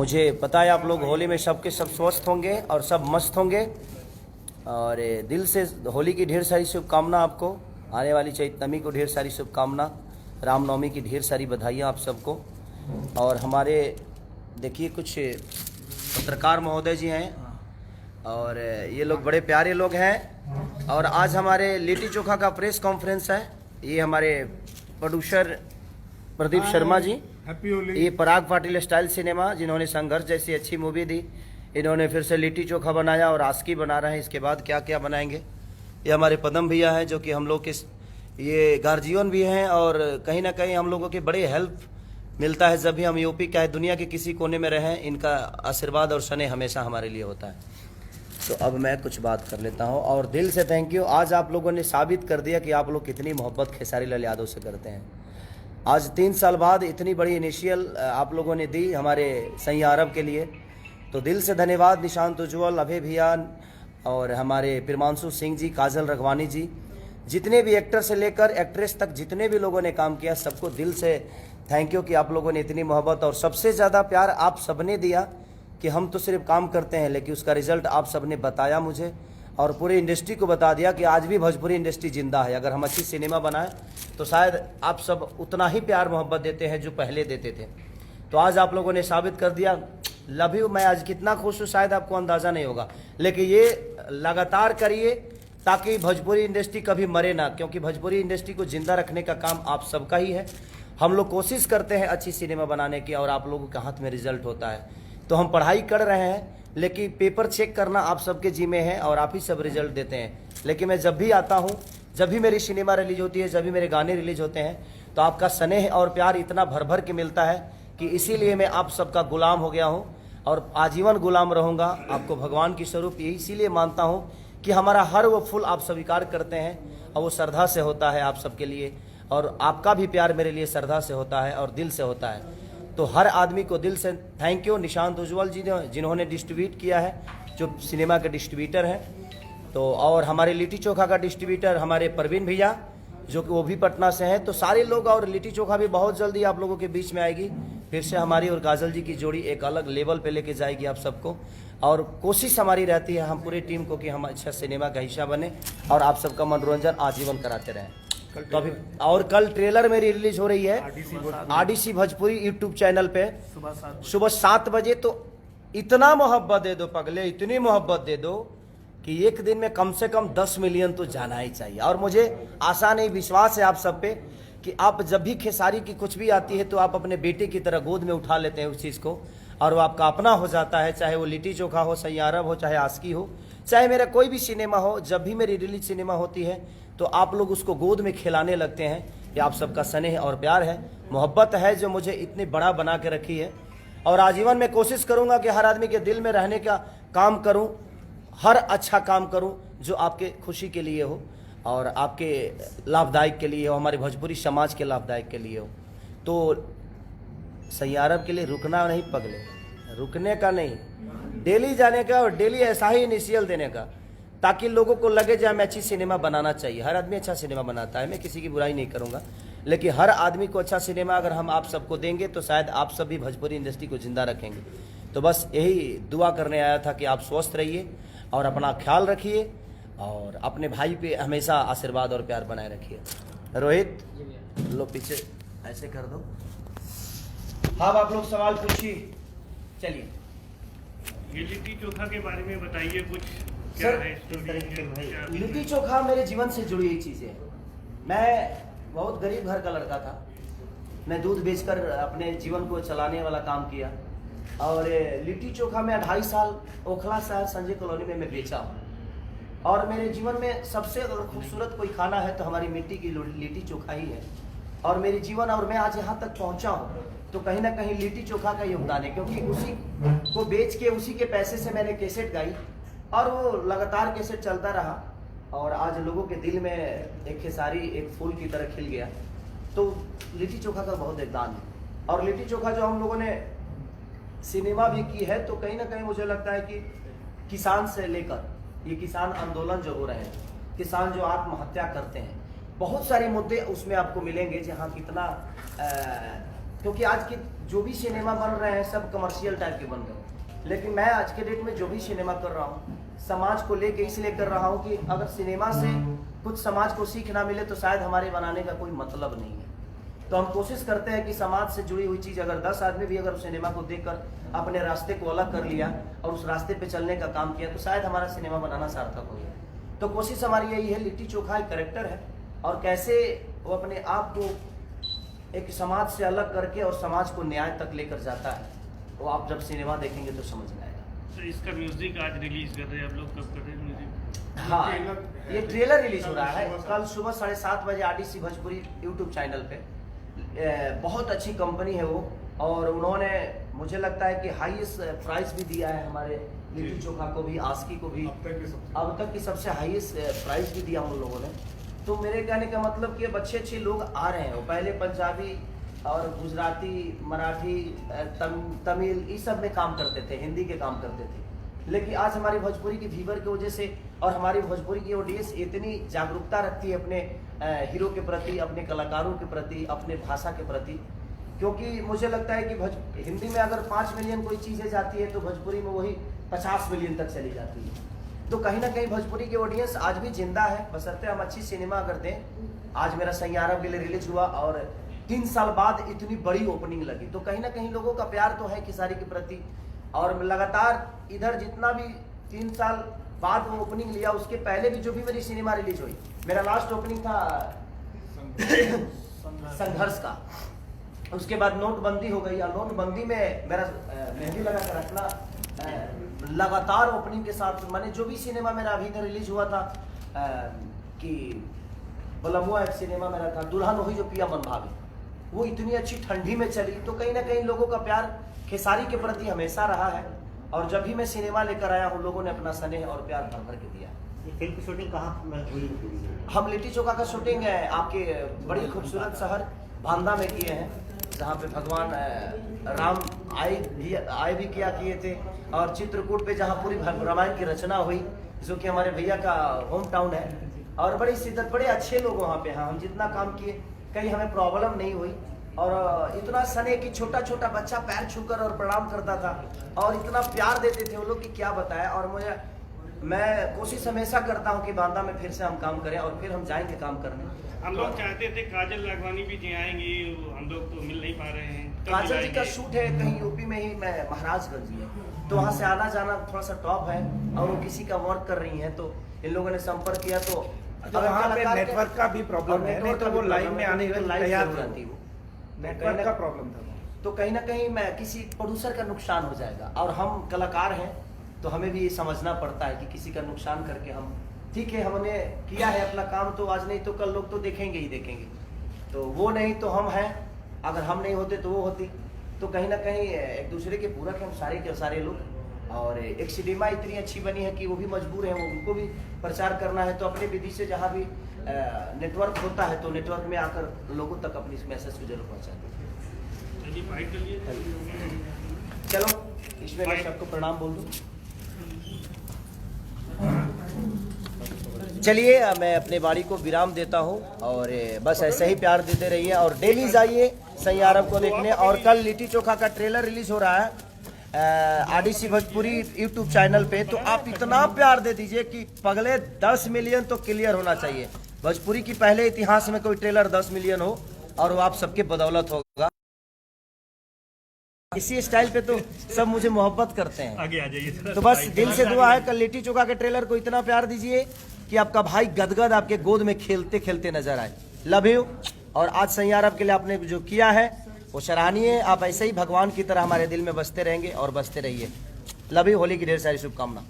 मुझे पता है आप लोग होली में सबके सब स्वस्थ होंगे और सब मस्त होंगे। और दिल से होली की ढेर सारी शुभकामना आपको, आने वाली चैतन्यमी को ढेर सारी शुभकामना, रामनवमी की ढेर सारी बधाइयाँ आप सबको। और हमारे देखिए कुछ पत्रकार महोदय जी हैं और ये लोग बड़े प्यारे लोग हैं। और आज हमारे लिट्टी चोखा का प्रेस कॉन्फ्रेंस है। ये हमारे प्रोड्यूसर प्रदीप शर्मा जी, ये पराग पाटिल स्टाइल सिनेमा जिन्होंने संघर्ष जैसी अच्छी मूवी दी, इन्होंने फिर से लिट्टी चोखा बनाया और आस्की बना रहे हैं। इसके बाद क्या क्या बनाएंगे। ये हमारे पदम भैया हैं जो कि हम लोग के ये गार्जियन भी हैं और कहीं ना कहीं हम लोगों की बड़ी हेल्प मिलता है जब भी हम यूपी चाहे दुनिया के किसी कोने में रहें। इनका आशीर्वाद और स्नेह हमेशा हमारे लिए होता है। तो अब मैं कुछ बात कर लेता हूं और दिल से थैंक यू। आज आप लोगों ने साबित कर दिया कि आप लोग कितनी मोहब्बत खेसारी लाल यादव से करते हैं। आज 3 साल बाद इतनी बड़ी इनिशियल आप लोगों ने दी हमारे सही अरब के लिए, तो दिल से धन्यवाद। निशांत उज्ज्वल, अभय भैया और हमारे प्रिमांशु सिंह जी, काजल रघवानी जी, जितने भी एक्टर से लेकर एक्ट्रेस तक जितने भी लोगों ने काम किया, सबको दिल से थैंक यू कि आप लोगों ने इतनी मोहब्बत और सबसे ज़्यादा प्यार आप सबने दिया कि हम तो सिर्फ काम करते हैं लेकिन उसका रिजल्ट आप सबने बताया मुझे और पूरी इंडस्ट्री को बता दिया कि आज भी भोजपुरी इंडस्ट्री जिंदा है। अगर हम अच्छी सिनेमा बनाएं तो शायद आप सब उतना ही प्यार मोहब्बत देते हैं जो पहले देते थे। तो आज आप लोगों ने साबित कर दिया। Love you. मैं आज कितना खुश हूँ शायद आपको अंदाज़ा नहीं होगा, लेकिन ये लगातार करिए ताकि भोजपुरी इंडस्ट्री कभी मरे ना, क्योंकि भोजपुरी इंडस्ट्री को जिंदा रखने का काम आप सबका ही है। हम लोग कोशिश करते हैं अच्छी सिनेमा बनाने की और आप लोगों के हाथ में रिजल्ट होता है। तो हम पढ़ाई कर रहे हैं लेकिन पेपर चेक करना आप सबके जिम्मे है और आप ही सब रिजल्ट देते हैं। लेकिन मैं जब भी आता हूँ, जब भी मेरी सिनेमा रिलीज होती है, जब भी मेरे गाने रिलीज होते हैं, तो आपका स्नेह और प्यार इतना भर भर के मिलता है कि इसीलिए मैं आप सबका गुलाम हो गया हूँ और आजीवन गुलाम रहूँगा। आपको भगवान की स्वरूप ये इसीलिए मानता हूँ कि हमारा हर वो फूल आप स्वीकार करते हैं और वो श्रद्धा से होता है आप सबके लिए, और आपका भी प्यार मेरे लिए श्रद्धा से होता है और दिल से होता है। तो हर आदमी को दिल से थैंक यू। निशांत उज्ज्वल जी जिन्होंने डिस्ट्रीब्यूट किया है, जो सिनेमा के डिस्ट्रीब्यूटर हैं, तो और हमारे लिट्टी चोखा का डिस्ट्रीब्यूटर हमारे परवीन भैया जो कि वो भी पटना से हैं। तो सारे लोग, और लिट्टी चोखा भी बहुत जल्दी आप लोगों के बीच में आएगी। फिर से हमारी और काजल जी की जोड़ी एक अलग लेवल पे लेके जाएगी आप सबको, और कोशिश हमारी रहती है हम पूरी टीम को कि हम अच्छा सिनेमा का हिस्सा बने और आप सबका मनोरंजन आजीवन कराते रहें। तो अभी और कल ट्रेलर मेरी रिलीज हो रही है आरडीसी भोजपुरी यूट्यूब चैनल पे सुबह 7 बजे। तो इतना मोहब्बत दे दो पगले, इतनी मोहब्बत दे दो कि एक दिन में कम से कम 10 मिलियन तो जाना ही चाहिए। और मुझे आशा नहीं, विश्वास है आप सब पे कि आप जब भी खेसारी की कुछ भी आती है तो आप अपने बेटे की तरह गोद में उठा लेते हैं उस चीज़ को और वो आपका अपना हो जाता है। चाहे वो लिट्टी चोखा हो, सही अरब हो, चाहे आस्की हो, चाहे मेरा कोई भी सिनेमा हो, जब भी मेरी रिलीज सिनेमा होती है तो आप लोग उसको गोद में खिलाने लगते हैं। ये आप सबका स्नेह और प्यार है, मोहब्बत है जो मुझे इतनी बड़ा बना के रखी है। और आजीवन में कोशिश करूंगा कि हर आदमी के दिल में रहने का काम करूं, हर अच्छा काम करूं जो आपके खुशी के लिए हो और आपके लाभदायक के लिए हो, हमारे भोजपुरी समाज के लाभदायक के लिए हो। तो सही अरब के लिए रुकना नहीं पगले, रुकने का नहीं, डेली जाने का और डेली ऐसा ही इनिशियल देने का, ताकि लोगों को लगे जाए मैं अच्छी सिनेमा बनाना चाहिए। हर आदमी अच्छा सिनेमा बनाता है, मैं किसी की बुराई नहीं करूंगा, लेकिन हर आदमी को अच्छा सिनेमा अगर हम आप सबको देंगे तो शायद आप सब भी भोजपुरी इंडस्ट्री को जिंदा रखेंगे। तो बस यही दुआ करने आया था कि आप स्वस्थ रहिए और अपना ख्याल रखिए और अपने भाई पे हमेशा आशीर्वाद और प्यार बनाए रखिए। रोहित लो पीछे ऐसे कर दो। हाँ आप लोग सवाल पूछिए। चलिए ये लिट्टी चोखा के बारे में बताइए कुछ। सर, लिट्टी चोखा मेरे जीवन से जुड़ी हुई चीज़ है। मैं बहुत गरीब घर का लड़का था, मैं दूध बेचकर अपने जीवन को चलाने वाला काम किया और लिट्टी चोखा मैं 2.5 साल ओखला शहर संजय कॉलोनी में मैं बेचा हूँ। और मेरे जीवन में सबसे अगर खूबसूरत कोई खाना है तो हमारी मिट्टी की लिट्टी चोखा ही है। और मेरे जीवन और मैं आज यहाँ तक पहुँचा हूँ तो कहीं ना कहीं लिट्टी चोखा का योगदान है, क्योंकि उसी को बेच के उसी के पैसे से मैंने कैसेट गाई और वो लगातार कैसेट चलता रहा और आज लोगों के दिल में एक खेसारी एक फूल की तरह खिल गया। तो लिट्टी चोखा का बहुत योगदान है। और लिट्टी चोखा जो हम लोगों ने सिनेमा भी की है तो कहीं ना कहीं मुझे लगता है कि किसान से लेकर ये किसान आंदोलन जो हो रहे हैं, किसान जो आत्महत्या करते हैं, बहुत सारे मुद्दे उसमें आपको मिलेंगे जहाँ कितना क्योंकि आज के जो भी सिनेमा बन रहे हैं सब कमर्शियल टाइप के बन रहे हैं, लेकिन मैं आज के डेट में जो भी सिनेमा कर रहा हूँ समाज को लेके इसलिए कर रहा हूँ कि अगर सिनेमा से कुछ समाज को सीख ना मिले तो शायद हमारे बनाने का कोई मतलब नहीं है। तो हम कोशिश करते हैं कि समाज से जुड़ी हुई चीज़ अगर 10 आदमी भी अगर उस सिनेमा को देखकर अपने रास्ते को अलग कर लिया और उस रास्ते पे चलने का काम किया तो शायद हमारा सिनेमा बनाना सार्थक हो गया। तो कोशिश हमारी यही है, लिट्टी चोखा एक कैरेक्टर है और कैसे वो अपने आप को एक समाज से अलग करके और समाज को न्याय तक लेकर जाता है, वो आप जब सिनेमा देखेंगे तो समझ में आएगा। तो इसका म्यूजिक आज रिलीज कर रहे हैं आप लोग, कब कर रहे हैं म्यूजिक? हाँ, ये ट्रेलर रिलीज हो रहा है कल सुबह 7:30 बजे RDC भोजपुरी यूट्यूब चैनल पे। बहुत अच्छी कंपनी है वो और उन्होंने मुझे लगता है कि हाईएस्ट प्राइस भी दिया है हमारे लिट्टी चोखा को भी, आस्की को भी, अब तक की सबसे हाईएस्ट प्राइस भी दिया उन लोगों ने। तो मेरे कहने का मतलब कि अब अच्छे लोग आ रहे हैं। वो पहले पंजाबी और गुजराती, मराठी, तमिल इस सब में काम करते थे, हिंदी के काम करते थे, लेकिन आज हमारी भोजपुरी की व्यूवर की वजह से और हमारी भोजपुरी की ऑडियंस इतनी जागरूकता रखती है अपने हीरो के प्रति, अपने कलाकारों के प्रति, अपने भाषा के प्रति, क्योंकि मुझे लगता है कि हिंदी में अगर 5 मिलियन कोई चीज़ें जाती है तो भोजपुरी में वही 50 मिलियन तक चली जाती है। तो कहीं ना कहीं भोजपुरी की ऑडियंस आज भी जिंदा है, बशर्ते हम अच्छी सिनेमा अगर दें। आज मेरा सैयारा के लिए रिलीज हुआ और 3 साल बाद इतनी बड़ी ओपनिंग लगी, तो कहीं ना कहीं लोगों का प्यार तो है खेसारी के प्रति। और लगातार इधर जितना भी 3 साल बाद वो ओपनिंग लिया, उसके पहले भी जो भी मेरी सिनेमा रिलीज हुई, मेरा लास्ट ओपनिंग था संघर्ष का। उसके बाद नोटबंदी हो गई और नोटबंदी में मेरा मेहंदी लगा कर रखना लगातार ओपनिंग के साथ। मैंने जो भी सिनेमा मेरा अभी इधर रिलीज हुआ था कि बलमुआ एक सिनेमा मेरा था, दुल्हन वही जो पिया मन भावे, वो इतनी अच्छी ठंडी में चली। तो कहीं ना कहीं लोगों का प्यार खेसारी के प्रति हमेशा रहा है और जब भी मैं सिनेमा लेकर आया हूँ लोगों ने अपना स्नेह और प्यार भर भर के दिया। ये फिल्म की शूटिंग कहाँ हुई? हम लिट्टी चोखा का शूटिंग है आपके बड़ी खूबसूरत शहर बांदा में किए हैं, जहाँ पे भगवान राम आए भी किए थे, और चित्रकूट पे जहाँ पूरी रामायण की रचना हुई, जो कि हमारे भैया का होम टाउन है। और बड़ी शिद्दत, बड़े अच्छे लोग वहाँ पे हैं। हम जितना काम किए कहीं हमें प्रॉब्लम नहीं हुई और इतना स्नेह कि छोटा छोटा बच्चा पैर छूकर और प्रणाम करता था और इतना प्यार देते थे वो लोग कि क्या बताया। और मैं कोशिश हमेशा करता हूँ कि बांदा में फिर से हम काम करें और फिर हम जाएंगे काम करने। हम लोग चाहते थे काजल राघवानी भी जी आएंगी, हम लोग तो मिल नहीं पा रहे हैं। काजल जी का शूट है कहीं यूपी में ही, मैं महाराजगंज में, तो वहाँ से आना जाना थोड़ा सा टॉप है और वो किसी का वर्क कर रही हैं, तो इन लोगों ने संपर्क किया। तो वहाँ पे नेटवर्क का भी प्रॉब्लम है, नहीं तो वो लाइव में आने के लिए तैयार रहती, वो नेटवर्क का प्रॉब्लम था। तो कहीं ना कहीं मैं किसी प्रोड्यूसर का नुकसान हो जाएगा और हम कलाकार हैं तो हमें भी ये समझना पड़ता है कि किसी का नुकसान करके हम, ठीक है हमने किया है अपना काम, तो आज नहीं तो कल लोग तो देखेंगे ही देखेंगे, तो वो नहीं तो हम हैं, अगर हम नहीं होते तो वो होती। तो कहीं ना कहीं एक दूसरे के पूरक हैं हम सारे के सारे लोग। और एक सिनेमा इतनी अच्छी बनी है कि वो भी मजबूर हैं, उनको भी प्रचार करना है, तो अपने विधि से जहाँ भी नेटवर्क होता है तो नेटवर्क में आकर लोगों तक अपनी इस मैसेज को जरूर पहुँचाते हैं। चलो इसमें मैं सबको प्रणाम बोल दूँ। चलिए मैं अपने बाड़ी को विराम देता हूँ और बस ऐसे ही प्यार देते रहिए और डेली जाइए सैयारा को देखने। और कल लिट्टी चोखा का ट्रेलर रिलीज हो रहा है RDC भोजपुरी यूट्यूब चैनल पे, तो आप इतना प्यार दे दीजिए कि पगले 10 मिलियन तो क्लियर होना चाहिए। भोजपुरी की पहले इतिहास में कोई ट्रेलर 10 मिलियन हो और वो आप सबके बदौलत होगा। इसी स्टाइल पे तो सब मुझे मोहब्बत करते हैं। आगे आ जाइए। तो बस दिल से दुआ है, कल लिट्टी चोखा के ट्रेलर को इतना प्यार दीजिए कि आपका भाई गदगद आपके गोद में खेलते खेलते नजर आए। Love you. और आज सैयारा के लिए आपने जो किया है वो सराहनीय। आप ऐसे ही भगवान की तरह हमारे दिल में बसते रहेंगे और बसते रहिए। Love you. होली की ढेर सारी शुभकामना।